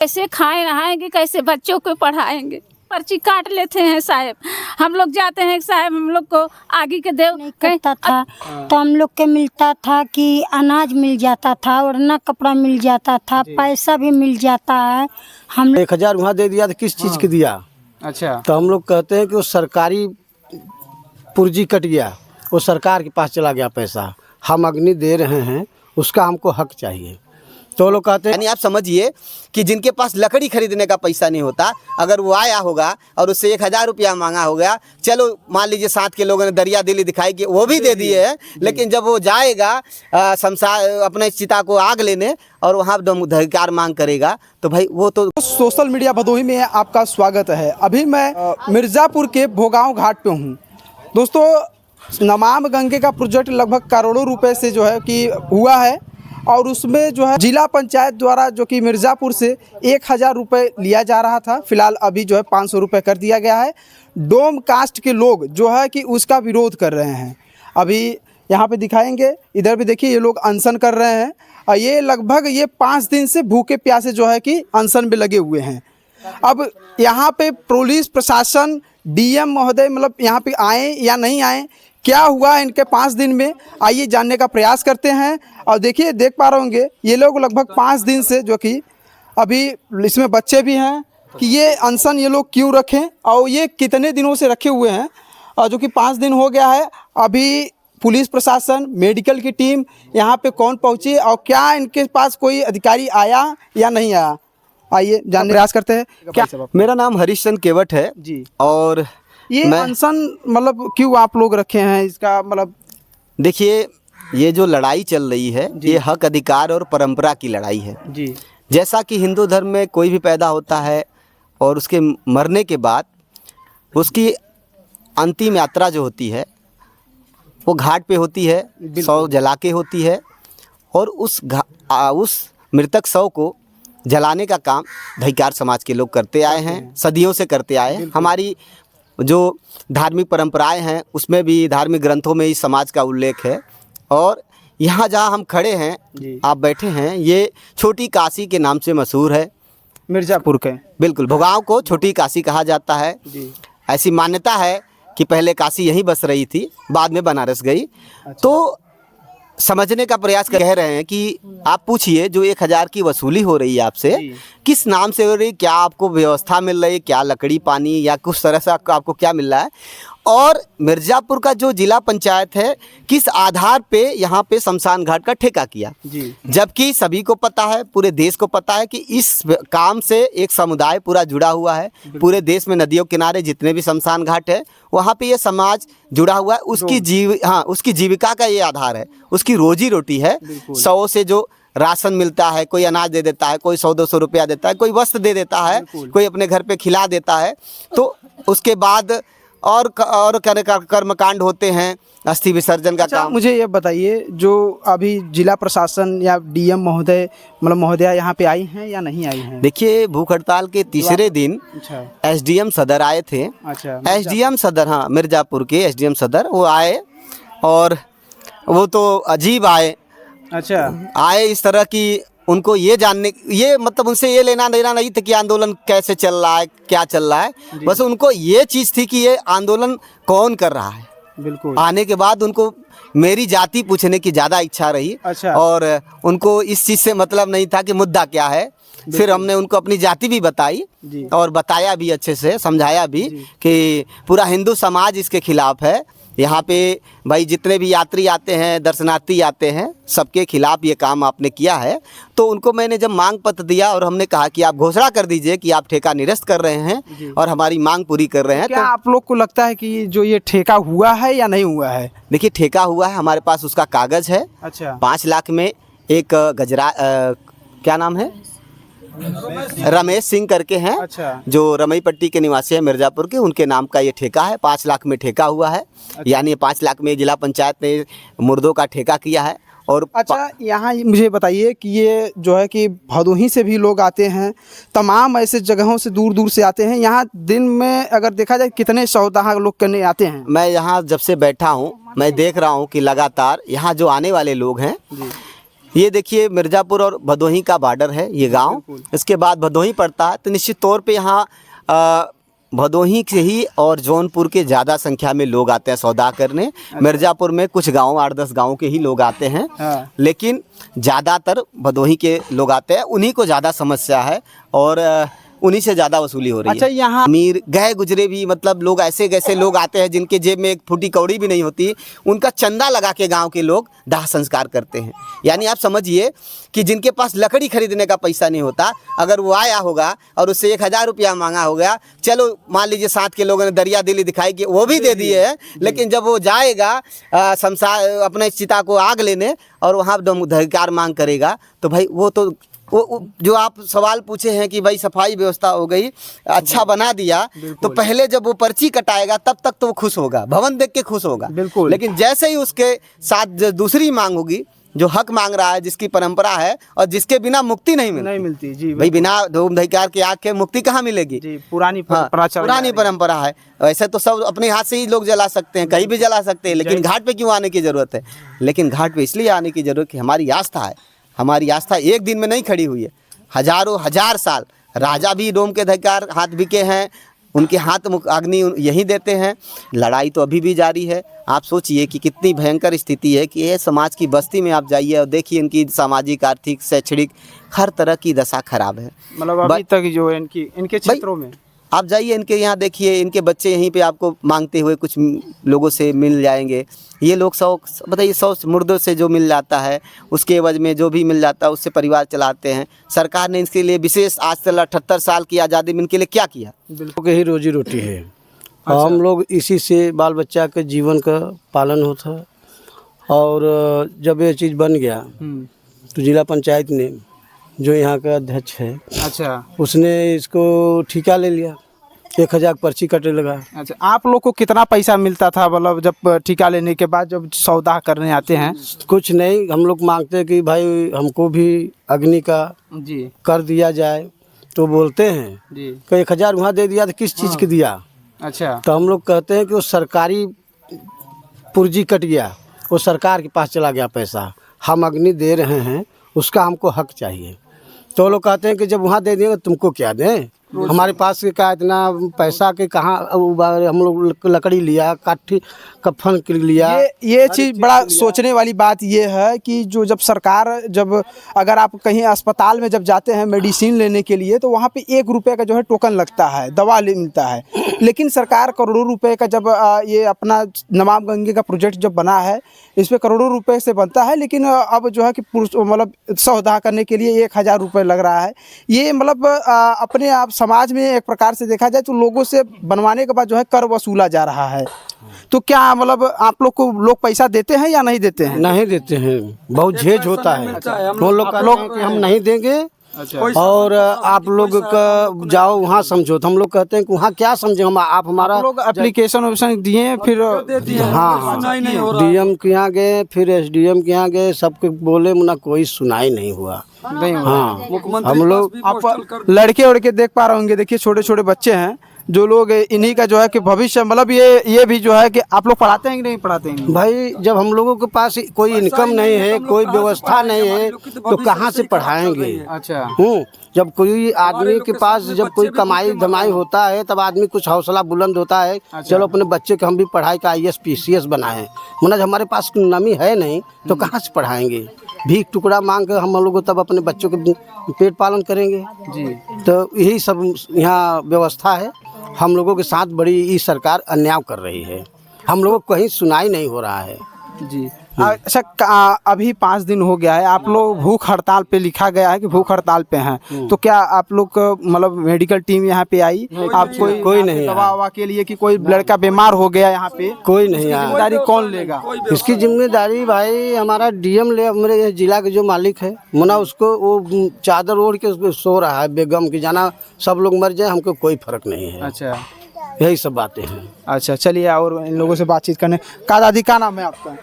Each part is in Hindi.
कैसे खाए नहाएंगे, कैसे बच्चों को पढ़ाएंगे। पर्ची काट लेते हैं साहब, हम लोग जाते हैं साहब, हम लोग को आगे के देव नहीं करता था तो हम लोग के मिलता था कि अनाज मिल जाता था, ओढ़ना कपड़ा मिल जाता था, पैसा भी मिल जाता है। हम 1000 वहाँ दे दिया तो किस चीज़ के दिया? अच्छा, तो हम लोग कहते हैं कि वो सरकारी पुर्जी कट गया, वो सरकार के पास चला गया पैसा, हम अग्नि दे रहे हैं, उसका हमको हक चाहिए। तो लोग कहते हैं, यानी आप समझिए कि जिनके पास लकड़ी खरीदने का पैसा नहीं होता, अगर वो आया होगा और उससे 1000 रुपया मांगा होगा, चलो मान लीजिए साथ के लोगों ने दरिया दिली दिखाई कि वो भी दे दिए हैं, लेकिन जब वो जाएगा शमशान अपने चिता को आग लेने और वहाँ अधिकार मांग करेगा, तो भाई वो तो सोशल मीडिया भदोही में आपका स्वागत है। अभी मैं मिर्ज़ापुर के भोगांव घाट पे हूँ। दोस्तों, नमामि गंगे का प्रोजेक्ट लगभग करोड़ों रुपए से जो है कि हुआ है, और उसमें जो है जिला पंचायत द्वारा जो कि मिर्ज़ापुर से 1000 रुपये लिया जा रहा था, फिलहाल अभी जो है 500 रुपये कर दिया गया है। डोम कास्ट के लोग जो है कि उसका विरोध कर रहे हैं। अभी यहाँ पे दिखाएंगे, इधर भी देखिए, ये लोग अनशन कर रहे हैं और ये लगभग 5 दिन से भूखे प्यासे जो है कि अनशन में लगे हुए हैं। अब यहाँ पे पुलिस प्रशासन, डीएम महोदय मतलब यहाँ पे आए या नहीं आए, क्या हुआ इनके 5 दिन में, आइए जानने का प्रयास करते हैं। और देखिए, देख पा रहे होंगे ये लोग लगभग 5 दिन से, जो कि अभी इसमें बच्चे भी हैं, कि ये अनशन ये लोग क्यों रखें और ये कितने दिनों से रखे हुए हैं, और जो कि 5 दिन हो गया है। अभी पुलिस प्रशासन, मेडिकल की टीम यहाँ पे कौन पहुँची और क्या इनके पास कोई अधिकारी आया या नहीं आया, आइए जानने का प्रयास करते हैं। क्या मेरा नाम हरीशचंद्र केवट है जी, और ये अनशन मतलब क्यों आप लोग रखे हैं, इसका मतलब? देखिए, ये जो लड़ाई चल रही है, ये हक अधिकार और परंपरा की लड़ाई है जी। जैसा कि हिंदू धर्म में कोई भी पैदा होता है और उसके मरने के बाद उसकी अंतिम यात्रा जो होती है वो घाट पे होती है, शव जला के होती है, और उस मृतक शव को जलाने का काम अधिकार समाज के लोग करते आए हैं, सदियों से करते आए हैं। हमारी जो धार्मिक परंपराएं हैं उसमें भी, धार्मिक ग्रंथों में इस समाज का उल्लेख है। और यहाँ जहाँ हम खड़े हैं, आप बैठे हैं, ये छोटी काशी के नाम से मशहूर है, मिर्ज़ापुर के। बिल्कुल, भोगांव को छोटी काशी कहा जाता है। ऐसी मान्यता है कि पहले काशी यहीं बस रही थी, बाद में बनारस गई। तो समझने का प्रयास कह रहे हैं कि आप पूछिए, जो 1000 की वसूली हो रही है आपसे, किस नाम से हो रही, क्या आपको व्यवस्था मिल रही है, क्या लकड़ी पानी या कुछ तरह से आपको क्या मिल रहा है, और मिर्ज़ापुर का जो जिला पंचायत है किस आधार पे यहाँ पे शमशान घाट का ठेका किया। जबकि सभी को पता है, पूरे देश को पता है कि इस काम से एक समुदाय पूरा जुड़ा हुआ है। पूरे देश में नदियों किनारे जितने भी शमशान घाट है, वहाँ पे ये समाज जुड़ा हुआ है। उसकी जीविका का ये आधार है, उसकी रोजी रोटी है। 100 से जो राशन मिलता है, कोई अनाज दे देता है, कोई 100-200 रुपया देता है, कोई वस्त्र दे देता है, कोई अपने घर पे खिला देता है। तो उसके बाद और कर्मकांड होते हैं, अस्थि विसर्जन का काम। मुझे ये बताइए, जो अभी जिला प्रशासन या डीएम महोदय मतलब महोदया यहाँ पे आई हैं या नहीं आई हैं? देखिए, भूख हड़ताल के तीसरे दिन एसडीएम सदर आए थे। एसडीएम सदर, हाँ, मिर्ज़ापुर के एसडीएम सदर वो आए, और वो तो अजीब आए। आए इस तरह की, उनको ये जानने, ये मतलब उनसे ये लेना देना नहीं था कि आंदोलन कैसे चल रहा है, क्या चल रहा है। बस उनको ये चीज़ थी कि ये आंदोलन कौन कर रहा है। बिल्कुल। आने के बाद उनको मेरी जाति पूछने की ज़्यादा इच्छा रही। और उनको इस चीज़ से मतलब नहीं था कि मुद्दा क्या है। फिर हमने उनको अपनी जाति भी बताई और बताया भी, अच्छे से समझाया भी कि पूरा हिंदू समाज इसके खिलाफ है। यहाँ पे भाई जितने भी यात्री आते हैं, दर्शनार्थी आते हैं, सबके खिलाफ ये काम आपने किया है। तो उनको मैंने जब मांग पत्र दिया और हमने कहा कि आप घोषणा कर दीजिए कि आप ठेका निरस्त कर रहे हैं और हमारी मांग पूरी कर रहे हैं। क्या आप लोग को लगता है कि जो ये ठेका हुआ है या नहीं हुआ है? देखिए, ठेका हुआ है, हमारे पास उसका कागज़ है। 5 लाख में एक गजरा, क्या नाम है, रमेश सिंह करके हैं, जो रमई पट्टी के निवासी है मिर्ज़ापुर के, उनके नाम का ये ठेका है। 5 लाख में ठेका हुआ है। यानी 5 लाख में जिला पंचायत ने मुर्दों का ठेका किया है। और यहाँ मुझे बताइए कि ये जो है कि भदोही से भी लोग आते हैं, तमाम ऐसे जगहों से दूर दूर से आते हैं। यहाँ दिन में अगर देखा जाए कितने सौदा लोग करने आते हैं? मैं यहाँ जब से बैठा हूँ, मैं देख रहा हूँ कि लगातार यहाँ जो आने वाले लोग हैं, ये देखिए मिर्ज़ापुर और भदोही का बॉर्डर है ये गांव। इसके बाद भदोही पड़ता है, तो निश्चित तौर पे यहाँ भदोही से ही और जौनपुर के ज़्यादा संख्या में लोग आते हैं सौदा करने। मिर्ज़ापुर में कुछ गांव 8-10 गाँव के ही लोग आते हैं, लेकिन ज़्यादातर भदोही के लोग आते हैं। उन्हीं को ज़्यादा समस्या है और उन्हीं से ज़्यादा वसूली हो रही अच्छा, है। यहाँ अमीर गए गुजरे भी मतलब लोग ऐसे लोग आते हैं जिनके जेब में एक फूटी कौड़ी भी नहीं होती, उनका चंदा लगा के गांव के लोग दाह संस्कार करते हैं। यानी आप समझिए कि जिनके पास लकड़ी खरीदने का पैसा नहीं होता, अगर वो आया होगा और उससे 1000 रुपया मांगा होगा, चलो मान लीजिए साथ के लोगों ने दरिया दिली दिखाई कि वो भी दे दिए हैं, लेकिन जब वो जाएगा शमशान अपने चिता को आग लेने और वहाँ अधिकार मांग करेगा, तो भाई वो तो वो जो आप सवाल पूछे हैं कि भाई सफाई व्यवस्था हो गई, अच्छा बना दिया, तो पहले जब वो पर्ची कटाएगा तब तक तो वो खुश होगा, भवन देख के खुश होगा। बिल्कुल। लेकिन जैसे ही उसके साथ जो दूसरी मांग होगी, जो हक मांग रहा है, जिसकी परंपरा है और जिसके बिना मुक्ति नहीं मिलती जी भाई, बिना धूम धैकार के आग के मुक्ति कहाँ मिलेगी जी, पुरानी हाँ, परंपरा चल पुरानी परंपरा है। वैसे तो सब अपने हाथ से ही लोग जला सकते हैं, कहीं भी जला सकते हैं, लेकिन घाट पे क्यों आने की जरूरत है? लेकिन घाट पे इसलिए आने की जरूरत है कि हमारी आस्था है। हमारी आस्था एक दिन में नहीं खड़ी हुई है, हजारों हजार साल। राजा भी डोम के अधिकार हाथ बिके हैं, उनके हाथ अग्नि यही देते हैं। लड़ाई तो अभी भी जारी है। आप सोचिए कि कितनी भयंकर स्थिति है कि ये समाज की बस्ती में आप जाइए और देखिए इनकी सामाजिक, आर्थिक, शैक्षणिक हर तरह की दशा खराब है। मतलब अभी तक जो है इनके क्षेत्रों में आप जाइए इनके यहाँ देखिए, इनके बच्चे यहीं पे आपको मांगते हुए कुछ लोगों से मिल जाएंगे। ये लोग 100 मुर्दों से जो मिल जाता है, उसके एवज में जो भी मिल जाता है उससे परिवार चलाते हैं। सरकार ने इनके लिए विशेष आज से 78 साल की आज़ादी में इनके लिए क्या किया? बिल्कुल के ही रोजी रोटी है। हम लोग इसी से बाल बच्चा के जीवन का पालन होता है। और जब ये चीज़ बन गया तो जिला पंचायत ने, जो यहाँ का अध्यक्ष है, अच्छा, उसने इसको ठेका ले लिया, 1000 पर्ची कटने लगा। अच्छा, आप लोग को कितना पैसा मिलता था मतलब जब ठेका लेने के बाद जब सौदा करने आते हैं? कुछ नहीं, हम लोग मांगते हैं कि भाई हमको भी अग्नि का जी कर दिया जाए, तो बोलते हैं जी कि 1000 वहाँ दे दिया, तो किस चीज़ के दिया? अच्छा, तो हम लोग कहते हैं कि वो सरकारी पुर्जी कट गया, वो सरकार के पास चला गया पैसा, हम अग्नि दे रहे हैं, उसका हमको हक चाहिए। तो लोग कहते हैं कि जब वहाँ दे देंगे तुमको क्या दें, हमारे पास का इतना पैसा के कहाँ। हम लोग लकड़ी लिया, काठी कफन के लिया। ये चीज़ बड़ा सोचने वाली बात ये है कि जो जब सरकार, जब अगर आप कहीं अस्पताल में जब जाते हैं मेडिसिन लेने के लिए, तो वहाँ पे 1 रुपये का जो है टोकन लगता है, दवा मिलता है। लेकिन सरकार करोड़ों रुपए का जब ये अपना नमामि गंगे का प्रोजेक्ट जब बना है, इस पर करोड़ों रुपए से बनता है, लेकिन अब जो है कि मतलब सौदा करने के लिए 1000 रुपये लग रहा है। ये मतलब अपने आप समाज में एक प्रकार से देखा जाए तो लोगों से बनवाने के बाद जो है कर वसूला जा रहा है। तो क्या मतलब आप लोग को लोग पैसा देते हैं या नहीं देते हैं? नहीं देते हैं, बहुत झेज होता है। वो लोग कहते हैं कि हम नहीं देंगे। अच्छा, और आप लोग का जाओ वहाँ समझो, तो हम लोग कहते हैं कि वहाँ क्या समझे हम, आप हमारा लोग एप्लीकेशन दिए, फिर हाँ DM के यहाँ गए, फिर SDM के यहाँ गए, सबके बोले मुना, कोई सुनाई नहीं हुआ। हाँ, हम लोग आप लड़के उड़के देख पा रहे होंगे, देखिए छोटे छोटे बच्चे हैं जो लोग इन्हीं का जो है कि भविष्य, मतलब ये भी जो है कि आप लोग पढ़ाते हैं कि नहीं पढ़ाते हैं? भाई जब हम लोगों के पास कोई इनकम नहीं है, कोई व्यवस्था नहीं है, तो कहाँ से पढ़ाएंगे? अच्छा, जब कोई आदमी के पास जब कोई कमाई धमाई होता है, तब आदमी कुछ हौसला बुलंद होता है। चलो अपने बच्चे को हम भी पढ़ाई का IAS PCS बनाएं। मतलब हमारे पास नमी है नहीं, तो कहाँ से पढ़ाएंगे? भीख टुकड़ा मांग के हम लोग तब अपने बच्चों के पेट पालन करेंगे जी। तो यही सब यहाँ व्यवस्था है। हम लोगों के साथ बड़ी ये सरकार अन्याय कर रही है, हम लोगों को कहीं सुनाई नहीं हो रहा है जी। अच्छा, अभी 5 दिन हो गया है, आप लोग भूख हड़ताल पे, लिखा गया है कि भूख हड़ताल पे हैं, तो क्या आप लोग मतलब मेडिकल टीम यहाँ पे आई? आप कोई नहीं दवा ववा के लिए कि कोई लड़का बीमार हो गया यहाँ पे? कोई नहीं आया। जिम्मेदारी कौन लेगा इसकी जिम्मेदारी? भाई हमारा DM ले, मेरे जिला के जो मालिक है मुना, उसको वो चादर ओढ़ के उसको सो रहा है बेगम की, जाना सब लोग मर जाए, हमको कोई फर्क नहीं है। अच्छा, यही सब बातें हैं। अच्छा, चलिए और इन लोगों से बातचीत करने का। दादी क्या नाम है आपका?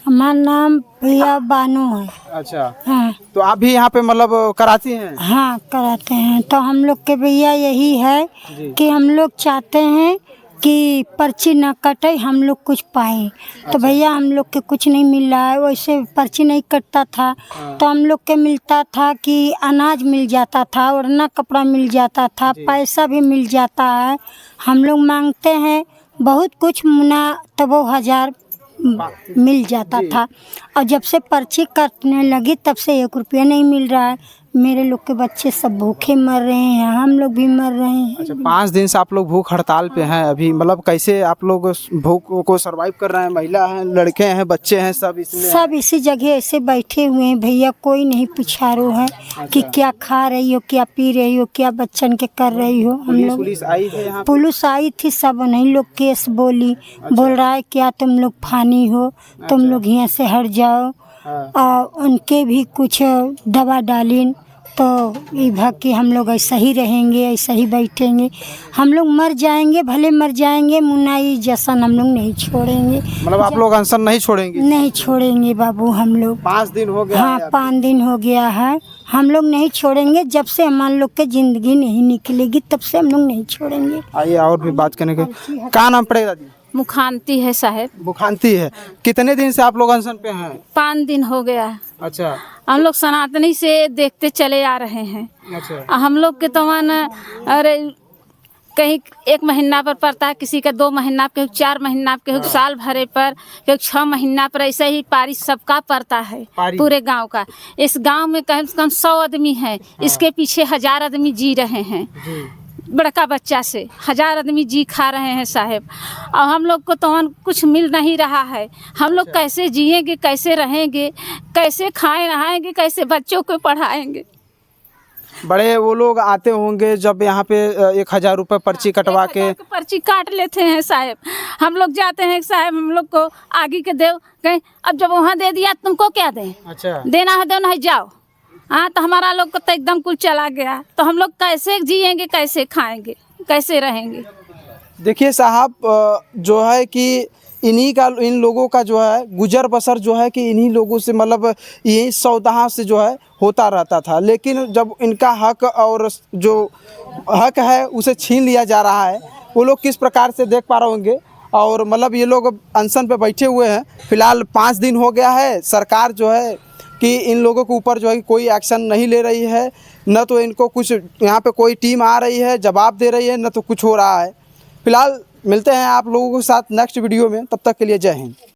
हमारा नाम भैया बानू है। अच्छा, हाँ तो आप भी यहाँ पे मतलब कराती हैं? हाँ कराते हैं। तो हम लोग के भैया यही है कि हम लोग चाहते हैं कि पर्ची ना कटे, हम लोग कुछ पाएँ। तो भैया हम लोग के कुछ नहीं मिल रहा है, वैसे पर्ची नहीं कटता था तो हम लोग के मिलता था कि अनाज मिल जाता था, ओढ़ना कपड़ा मिल जाता था, पैसा भी मिल जाता है। हम लोग मांगते हैं बहुत कुछ, मुना तबो 1000 मिल जाता था, और जब से पर्ची कटने लगी तब से 1 रुपया नहीं मिल रहा है। मेरे लोग के बच्चे सब भूखे मर रहे हैं, हम लोग भी मर रहे हैं। अच्छा, 5 दिन से आप लोग भूख हड़ताल पे हैं अभी, मतलब कैसे आप लोग भूख को सरवाइव कर रहे हैं? महिला हैं, लड़के हैं, बच्चे हैं, सब इसमें सब इसी जगह ऐसे बैठे हुए हैं भैया, कोई नहीं पुछारो है कि क्या खा रही हो, क्या पी रही हो, क्या बच्चन के कर रही हो। हम लोग पुलिस आई थी यहाँ? पुलिस आई थी, सब नहीं लोग केस बोली, बोल रहा है क्या तुम लोग फानी हो, तुम लोग यहाँ से हट जाओ। और उनके भी कुछ दवा डाली तो ये भग कि हम लोग ऐसा ही रहेंगे, ऐसा ही बैठेंगे, हम लोग मर जाएंगे, भले मर जाएंगे, मुन्नाई जैसन हम लोग नहीं छोड़ेंगे। मतलब आप लोग अनशन नहीं छोड़ेंगे? नहीं छोड़ेंगे बाबू हम लोग। 5 दिन हो गया? हाँ 5 दिन हो गया है, हम लोग नहीं छोड़ेंगे। जब से हमारे लोग के ज़िंदगी नहीं निकलेगी तब से हम लोग नहीं छोड़ेंगे। आइए और भी बात करने के। क्या नाम पड़ेगा दादी? मुखांती है साहब। मुखांती है। कितने दिन से आप लोग अनशन पे हैं? 5 दिन हो गया है। अच्छा हम लोग सनातनी से देखते चले आ रहे हैं। अच्छा। हम लोग के तो अरे कहीं 1 महीना पर पड़ता है, किसी का 2 महीना, कहीं 4 महीना, कहीं साल भरे पर, कहीं 6 महीना पर, ऐसे ही पारी सबका पड़ता है पूरे गांव का। इस गांव में कम से कम 100 आदमी है, इसके पीछे 1000 आदमी जी रहे हैं। बड़का बच्चा से 1000 आदमी जी खा रहे हैं साहब, और हम लोग को तो कुछ मिल नहीं रहा है। हम लोग कैसे जिएंगे, कैसे रहेंगे, कैसे खाएं नहाएंगे, कैसे बच्चों को पढ़ाएंगे? बड़े वो लोग आते होंगे जब यहाँ पे 1000 रुपये पर्ची कटवा के पर्ची काट लेते हैं साहब। हम लोग जाते हैं साहब, हम लोग को आगे के देव कहीं, अब जब वहाँ दे दिया तुमको क्या दें? अच्छा देना है दो, नहीं जाओ। हाँ तो हमारा लोग को तो एकदम कुल चला गया, तो हम लोग कैसे जिएंगे, कैसे खाएंगे, कैसे रहेंगे? देखिए साहब, जो है कि इन लोगों का जो है गुजर बसर जो है कि इन्हीं लोगों से, मतलब यही सौदा से जो है होता रहता था। लेकिन जब इनका हक और जो हक है उसे छीन लिया जा रहा है, वो लोग किस प्रकार से देख पा रहे होंगे। और मतलब ये लोग अनशन पे बैठे हुए हैं। फिलहाल 5 दिन हो गया है, सरकार जो है कि इन लोगों के ऊपर जो है कोई एक्शन नहीं ले रही है, न तो इनको कुछ यहाँ पे कोई टीम आ रही है जवाब दे रही है, न तो कुछ हो रहा है। फिलहाल मिलते हैं आप लोगों के साथ नेक्स्ट वीडियो में, तब तक के लिए जय हिंद।